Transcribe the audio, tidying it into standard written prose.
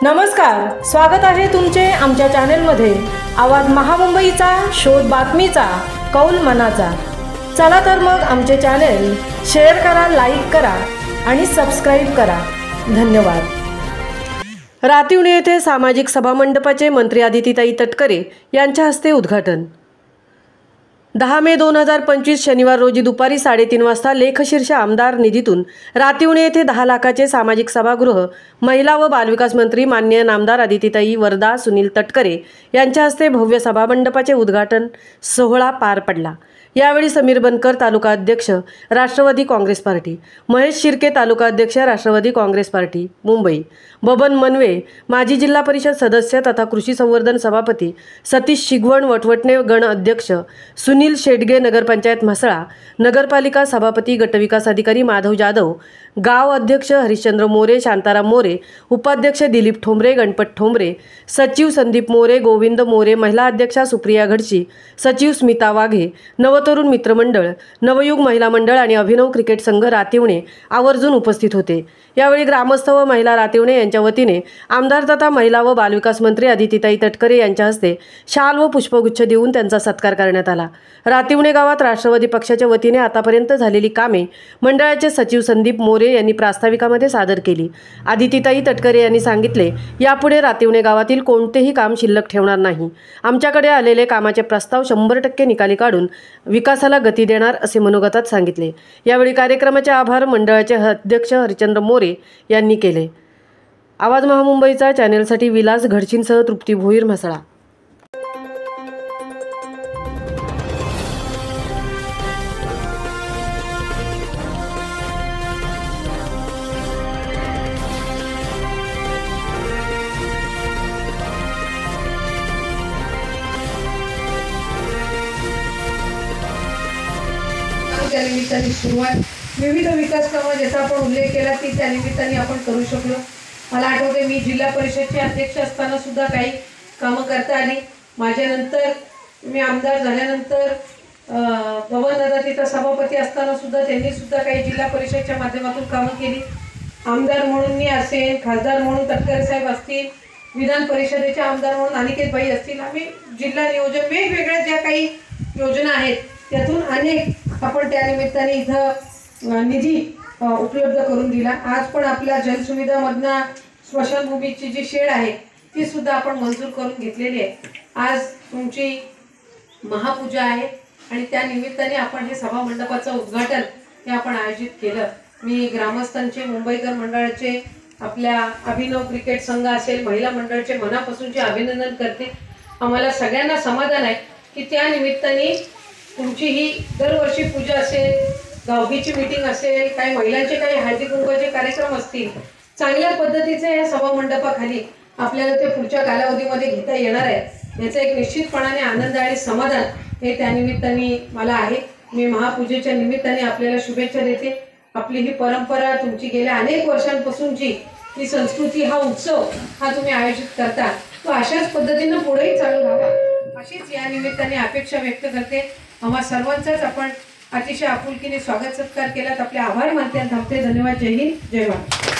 नमस्कार, स्वागत आहे तुमचे आमच्या चॅनलमध्ये। आवाज महामुंबईचा, शोध बातमीचा, कौल मनाचा। चला तर मग आमचे चॅनल शेअर करा, लाईक करा आणि सबस्क्राइब करा। धन्यवाद। रातिवणे येथे सामाजिक सभा मंडपाचे मंत्री आदितीताई तटकरे यांच्या हस्ते उद्घाटन। 10 मे 2025 शनिवार रोजी दुपारी 3:30 वाजता लेखशीर्ष आमदार निधीतून रातिवणे येथे 10 लाखाचे सामाजिक सभागृह महिला व बालविकास मंत्री माननीय नामदार आदितीताई वरदा सुनील तटकरे यांच्या हस्ते भव्य सभा मंडपाचे उद्घाटन सोहळा पार पडला। यावेळी समीर बनकर तालुका अध्यक्ष राष्ट्रवादी काँग्रेस पार्टी, महेश शिर्के तालुका अध्यक्ष राष्ट्रवादी काँग्रेस पार्टी मुंबई, बबन मनवे माजी जिल्हा परिषद सदस्य तथा कृषी संवर्धन सभापती, सतीश शिगवण वटवटणे गण अध्यक्ष, सुनील शेडगे नगरपंचायत म्हसळा, नगरपालिका सभापती गटविकास अधिकारी माधव जाधव, गाव अध्यक्ष हरिश्चंद्र मोरे, शांताराम मोरे, उपाध्यक्ष दिलीप ठोंबरे, गणपत ठोंबरे, सचिव संदीप मोरे, गोविंद मोरे, महिला अध्यक्षा सुप्रिया घडशी, सचिव स्मिता वाघे, नवतरुण मित्रमंडळ, नवयुग महिला मंडळ आणि अभिनव क्रिकेट संघ रातिवणे आवर्जून उपस्थित होते। यावेळी ग्रामस्थ व महिला रातिवणे यांच्या वतीने आमदार तथा महिला व बालविकास मंत्री आदितीताई तटकरे यांच्या हस्ते शाल व पुष्पगुच्छ देऊन त्यांचा सत्कार करण्यात आला। रातिवणे गावात राष्ट्रवादी पक्षाच्या वतीने आतापर्यंत झालेली कामे मंडळाचे सचिव संदीप मोरे यांनी प्रास्ताविकामध्ये सादर केली। आदितीताई तटकरे यांनी सांगितले, यापुढे रातिवणे गावातील कोणतेही काम शिल्लक ठेवणार नाही। आमच्याकडे आलेले कामाचे प्रस्ताव 100% निकाली काढून विकासाला गती देणार असे मनोगतात सांगितले। यावेळी कार्यक्रमाचे आभार मंडळाचे अध्यक्ष हरिश्चंद्र मोरे यांनी केले। आवाज महामुंबईचा चॅनलसाठी विलास घडशींसह तृप्ती भोईर म्हसळा। त्या निमित्ताने सुरुवात विविध विकास कामं ज्याचा आपण उल्लेख केला की त्या निमित्ताने आपण करू शकलो। मला आठवते मी जिल्हा परिषदचे अध्यक्ष असताना सुद्धा काही कामं करता आली। माझ्यानंतर मी आमदार झाल्यानंतर पवन दादा तिथं सभापती असताना सुद्धा त्यांनी सुद्धा काही जिल्हा परिषदच्या माध्यमातून कामं केली। आमदार म्हणून मी असेल, खासदार म्हणून तटकरे साहेब असतील, विधान परिषदेचे आमदार म्हणून अनिकेत भाई असतील, आम्ही जिल्हा नियोजन वेगवेगळ्या ज्या काही योजना आहेत त्यातून अनेक आपण त्या निमित्ताने इथं निधी उपलब्ध करून दिला। आज पण आपल्या जलसुविधामधनं स्मशानभूमीची जी शेड आहे ती सुद्धा आपण मंजूर करून घेतलेली आहे। आज तुमची महापूजा आहे आणि त्या निमित्ताने आपण हे सभा मंडपाचं उद्घाटन हे आपण आयोजित केलं। मी ग्रामस्थांचे, मुंबईकर मंडळाचे, आपल्या अभिनव क्रिकेट संघ असेल, महिला मंडळाचे मनापासूनचे अभिनंदन करते। आम्हाला सगळ्यांना समाधान आहे की त्या निमित्ताने तुमची ही दरवर्षी पूजा असेल, गावकीची मीटिंग असेल, काही महिलांचे काही हळदी कुंकवाचे कार्यक्रम असतील, चांगल्या पद्धतीचे या सभा मंडपाखाली आपल्याला ते पुढच्या कालावधीमध्ये घेता येणार आहे याचा एक निश्चितपणाने आनंद आणि समाधान हे त्या निमित्ताने मला आहे। मी महापूजेच्या निमित्ताने आपल्याला शुभेच्छा देते। आपली ही परंपरा, तुमची गेल्या अनेक वर्षांपासूनची ही संस्कृती, हा उत्सव हा तुम्ही आयोजित करता, तो अशाच पद्धतीनं पुढेही चालू राहावा अशीच या निमित्ताने अपेक्षा व्यक्त करते। आम्हा सर्वांचाच आपण अतिशय आपुलकीने स्वागत सत्कार केलात, आपले आभार मानते आणि थांबते। धन्यवाद। जय हिंद, जय भारत।